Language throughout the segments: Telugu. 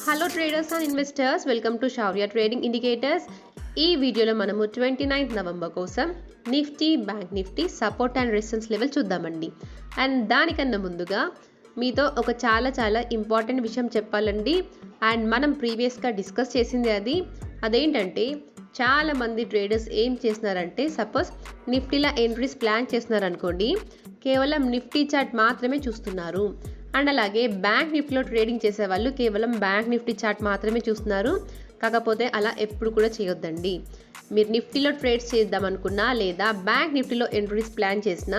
Hello traders and investors, welcome to Shaurya trading indicators. ఈ వీడియోలో మనము 29th నవంబర్ కోసం Nifty, bank Nifty support and resistance level చూద్దామండి. అండ్ దానికన్నా ముందుగా మీతో ఒక చాలా ఇంపార్టెంట్ విషయం చెప్పాలండి. అండ్ మనం ప్రీవియస్గా డిస్కస్ చేసింది అదేంటంటే చాలామంది ట్రేడర్స్ ఏం చేస్తున్నారంటే, సపోజ్ నిఫ్టీలో ఎంట్రీస్ ప్లాన్ చేస్తున్నారనుకోండి, కేవలం నిఫ్టీ చార్ట్ మాత్రమే చూస్తున్నారు. అండ్ అలాగే బ్యాంక్ నిఫ్టీలో ట్రేడింగ్ చేసే వాళ్ళు కేవలం బ్యాంక్ నిఫ్టీ చార్ట్ మాత్రమే చూస్తున్నారు. కాకపోతే అలా ఎప్పుడు కూడా చేయొద్దండి. మీరు నిఫ్టీలో ట్రేడ్స్ చేద్దామనుకున్నా లేదా బ్యాంక్ నిఫ్టీలో ఎంట్రీస్ ప్లాన్ చేసినా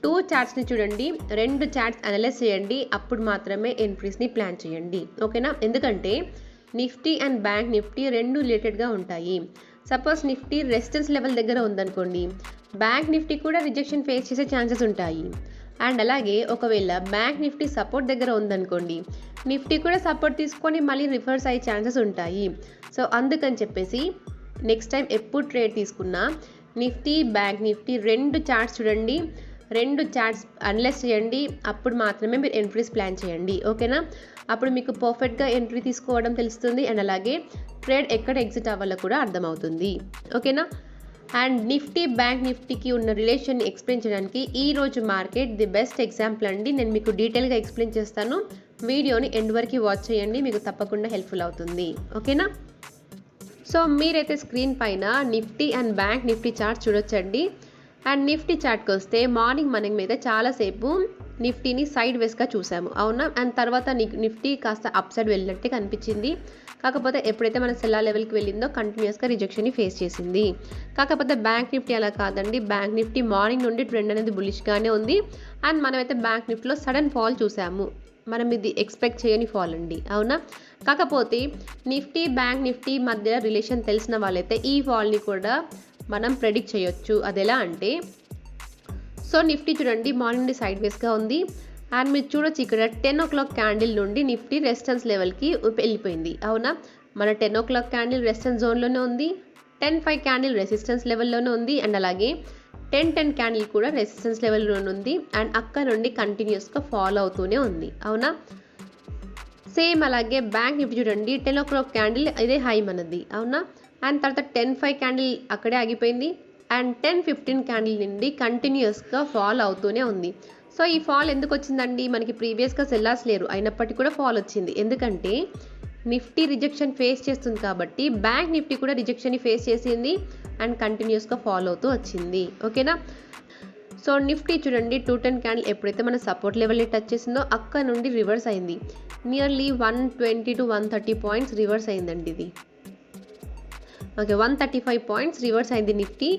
2 చార్ట్స్ని చూడండి, 2 చార్ట్స్ అనలైజ్ చేయండి, అప్పుడు మాత్రమే ఎంట్రీస్ని ప్లాన్ చేయండి. ఓకేనా? ఎందుకంటే నిఫ్టీ అండ్ బ్యాంక్ నిఫ్టీ రెండు రిలేటెడ్గా ఉంటాయి. సపోజ్ నిఫ్టీ రెసిస్టెన్స్ లెవెల్ దగ్గర ఉందనుకోండి, బ్యాంక్ నిఫ్టీ కూడా రిజెక్షన్ ఫేస్ చేసే ఛాన్సెస్ ఉంటాయి. అండ్ అలాగే ఒకవేళ బ్యాంక్ నిఫ్టీ సపోర్ట్ దగ్గర ఉందనుకోండి, నిఫ్టీ కూడా సపోర్ట్ తీసుకొని మళ్ళీ రివర్స్ అయ్యే ఛాన్సెస్ ఉంటాయి. సో అందుకని చెప్పేసి నెక్స్ట్ టైం ఎప్పుడు ట్రేడ్ తీసుకున్నా నిఫ్టీ, బ్యాంక్ నిఫ్టీ 2 చార్ట్స్ చూడండి, 2 చార్ట్స్ అనలైజ్ చేయండి, అప్పుడు మాత్రమే మీరు ఎంట్రీస్ ప్లాన్ చేయండి. ఓకేనా? అప్పుడు మీకు పర్ఫెక్ట్గా ఎంట్రీ తీసుకోవడం తెలుస్తుంది. అండ్ అలాగే ట్రేడ్ ఎక్కడ ఎగ్జిట్ అవ్వాలో కూడా అర్థమవుతుంది. ఓకేనా? అండ్ నిఫ్టీ, బ్యాంక్ నిఫ్టీకి ఉన్న రిలేషన్ని ఎక్స్ప్లెయిన్ చేయడానికి ఈరోజు మార్కెట్ ది బెస్ట్ ఎగ్జాంపుల్ అండి. నేను మీకు డీటెయిల్గా ఎక్స్ప్లెయిన్ చేస్తాను. వీడియోని ఎండ్ వరకు వాచ్ చేయండి, మీకు తప్పకుండా హెల్ప్ఫుల్ అవుతుంది. ఓకేనా? సో మీరైతే స్క్రీన్ పైన Nifty and bank Nifty chart చూడొచ్చండి. అండ్ నిఫ్టీ చార్ట్కి వస్తే మార్నింగ్ మనం మీద చాలాసేపు నిఫ్టీని సైడ్ వేస్గా చూసాము, అవునా? అండ్ తర్వాత నిఫ్టీ కాస్త అప్ సైడ్ వెళ్ళినట్టే కనిపించింది. కాకపోతే ఎప్పుడైతే మన సెల్లార్ లెవెల్కి వెళ్ళిందో కంటిన్యూస్గా రిజెక్షన్ని ఫేస్ చేసింది. కాకపోతే బ్యాంక్ నిఫ్టీ అలా కాదండి. బ్యాంక్ నిఫ్టీ మార్నింగ్ నుండి ట్రెండ్ అనేది బులిష్గానే ఉంది. అండ్ మనమైతే బ్యాంక్ నిఫ్టీలో సడన్ ఫాల్ చూసాము. మనం ఇది ఎక్స్పెక్ట్ చేయని ఫాల్ అండి, అవునా? కాకపోతే నిఫ్టీ, బ్యాంక్ నిఫ్టీ మధ్య రిలేషన్ తెలిసిన వాళ్ళైతే ఈ ఫాల్ని కూడా మనం ప్రెడిక్ట్ చేయొచ్చు. అది ఎలా అంటే, సో నిఫ్టీ చూడండి మార్నింగ్ నుండి సైడ్ వేస్గా ఉంది. అండ్ మీరు చూడొచ్చు ఇక్కడ 10 o'clock క్యాండిల్ నుండి నిఫ్టీ రెసిస్టెన్స్ లెవెల్కి వెళ్ళిపోయింది, అవునా? మన 10 o'clock క్యాండిల్ రెసిస్టెన్స్ జోన్లోనే ఉంది, 10:05 క్యాండిల్ రెసిస్టెన్స్ లెవెల్లోనే ఉంది, అండ్ అలాగే 10:10 క్యాండిల్ కూడా రెసిస్టెన్స్ లెవెల్లోనే ఉంది. అండ్ అక్కడ నుండి కంటిన్యూస్గా ఫాలో అవుతూనే ఉంది, అవునా? సేమ్ అలాగే బ్యాంక్ నిఫ్టీ చూడండి 10 o'clock క్యాండిల్ ఇదే హై మనది, అవునా? అండ్ తర్వాత 10:05 క్యాండిల్ అక్కడే ఆగిపోయింది. అండ్ 10:15 క్యాండిల్ నుండి కంటిన్యూస్గా ఫాల్ అవుతూనే ఉంది. సో ఈ ఫాల్ ఎందుకు వచ్చిందండి? మనకి ప్రీవియస్గా సెల్లార్స్ లేరు, అయినప్పటికీ కూడా ఫాల్ వచ్చింది. ఎందుకంటే నిఫ్టీ రిజెక్షన్ ఫేస్ చేస్తుంది కాబట్టి బ్యాంక్ నిఫ్టీ కూడా రిజెక్షన్ని ఫేస్ చేసింది అండ్ కంటిన్యూస్గా ఫాల్ అవుతూ వచ్చింది. ఓకేనా? సో నిఫ్టీ చూడండి 210 క్యాండిల్ ఎప్పుడైతే మన సపోర్ట్ లెవెల్ని టచ్ చేసిందో అక్కడ నుండి రివర్స్ అయింది. నియర్లీ 120 to 130 పాయింట్స్ రివర్స్ అయిందండి ఇది. ఓకే, 135 పాయింట్స్ రివర్స్ అయింది నిఫ్టీ.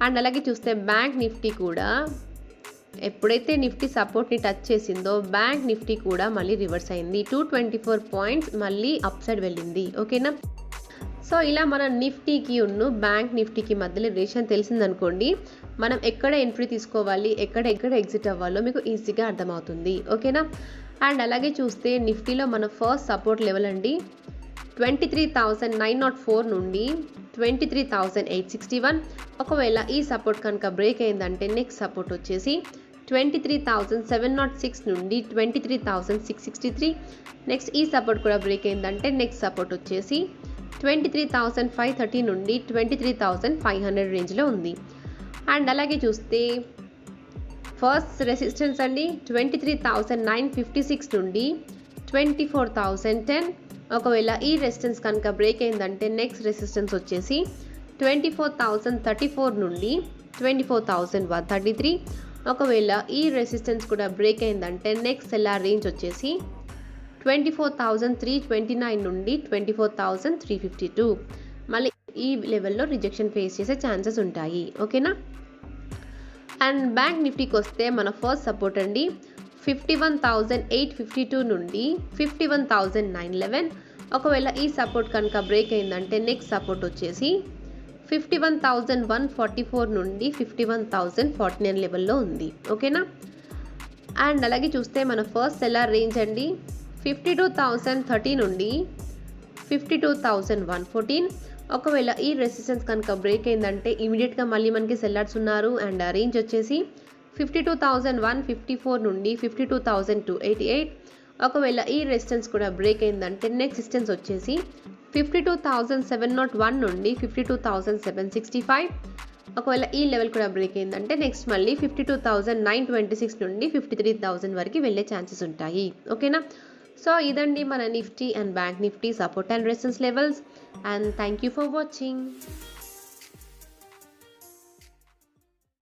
అండ్ అలాగే చూస్తే బ్యాంక్ నిఫ్టీ కూడా ఎప్పుడైతే నిఫ్టీ సపోర్ట్ని టచ్ చేసిందో బ్యాంక్ నిఫ్టీ కూడా మళ్ళీ రివర్స్ అయింది. 224 పాయింట్స్ మళ్ళీ అప్ సైడ్ వెళ్ళింది. ఓకేనా? సో ఇలా మన నిఫ్టీకి ఉన్న బ్యాంక్ నిఫ్టీకి మధ్యలో రిలేషన్ తెలిసిందనుకోండి, మనం ఎక్కడ ఎంట్రీ తీసుకోవాలి, ఎక్కడ ఎగ్జిట్ అవ్వాలో మీకు ఈజీగా అర్థమవుతుంది. ఓకేనా? అండ్ అలాగే చూస్తే నిఫ్టీలో మన ఫస్ట్ సపోర్ట్ లెవెల్ అండి 23,904 నుండి 23,861. ఒకవేళ ఈ సపోర్ట్ కనుక బ్రేక్ అయిందంటే నెక్స్ట్ సపోర్ట్ వచ్చేసి 23,706 నుండి 23,663. నెక్స్ట్ ఈ సపోర్ట్ కూడా బ్రేక్ అయిందంటే నెక్స్ట్ సపోర్ట్ వచ్చేసి 23,530 నుండి 23,500 రేంజ్లో ఉంది. అండ్ అలాగే చూస్తే ఫస్ట్ రెసిస్టెన్స్ అండి 23,956 నుండి 24,010. ఒకవేళ ఈ రెసిస్టెన్స్ కనుక బ్రేక్ అయిందంటే నెక్స్ట్ రెసిస్టెన్స్ వచ్చేసి 24,034 నుండి 24,133. ఒకవేళ ఈ రెసిస్టెన్స్ కూడా బ్రేక్ అయిందంటే నెక్స్ట్ సెల్లార్ రేంజ్ వచ్చేసి 24,329 నుండి 24,352. మళ్ళీ ఈ లెవెల్లో రిజెక్షన్ ఫేస్ చేసే ఛాన్సెస్ ఉంటాయి. ఓకేనా? అండ్ బ్యాంక్ నిఫ్టీకి వస్తే మన ఫస్ట్ సపోర్ట్ అండి 51,852 నుండి 51,911. ఒకవేళ ఈ సపోర్ట్ కనుక బ్రేక్ అయిందంటే నెక్స్ట్ సపోర్ట్ వచ్చేసి 51,144 నుండి 51,049 లెవెల్లో ఉంది. ఓకేనా? అండ్ అలాగే చూస్తే మన ఫస్ట్ సెల్లార్ రేంజ్ అండి 52,030 నుండి 52,114. ఒకవేళ ఈ రెసిస్టెన్స్ కనుక బ్రేక్ అయిందంటే ఇమీడియట్గా మళ్ళీ మనకి సెల్లార్స్ ఉన్నారు. అండ్ రేంజ్ వచ్చేసి 52,154 నుండి 52,288. ఒకవేళ ఈ రెసిస్టెన్స్ కూడా బ్రేక్ అయిందంటే నెక్స్ట్ రెసిస్టెన్స్ వచ్చేసి 52,701 నుండి 52,765. ఒకవేళ ఈ లెవెల్ కూడా బ్రేక్ అయిందంటే నెక్స్ట్ మళ్ళీ 52,926 నుండి 53,000 వరకు వెళ్ళే ఛాన్సెస్ ఉంటాయి. ఓకేనా? సో ఇదండి మన Nifty and bank Nifty support and resistance levels. And thank you for watching.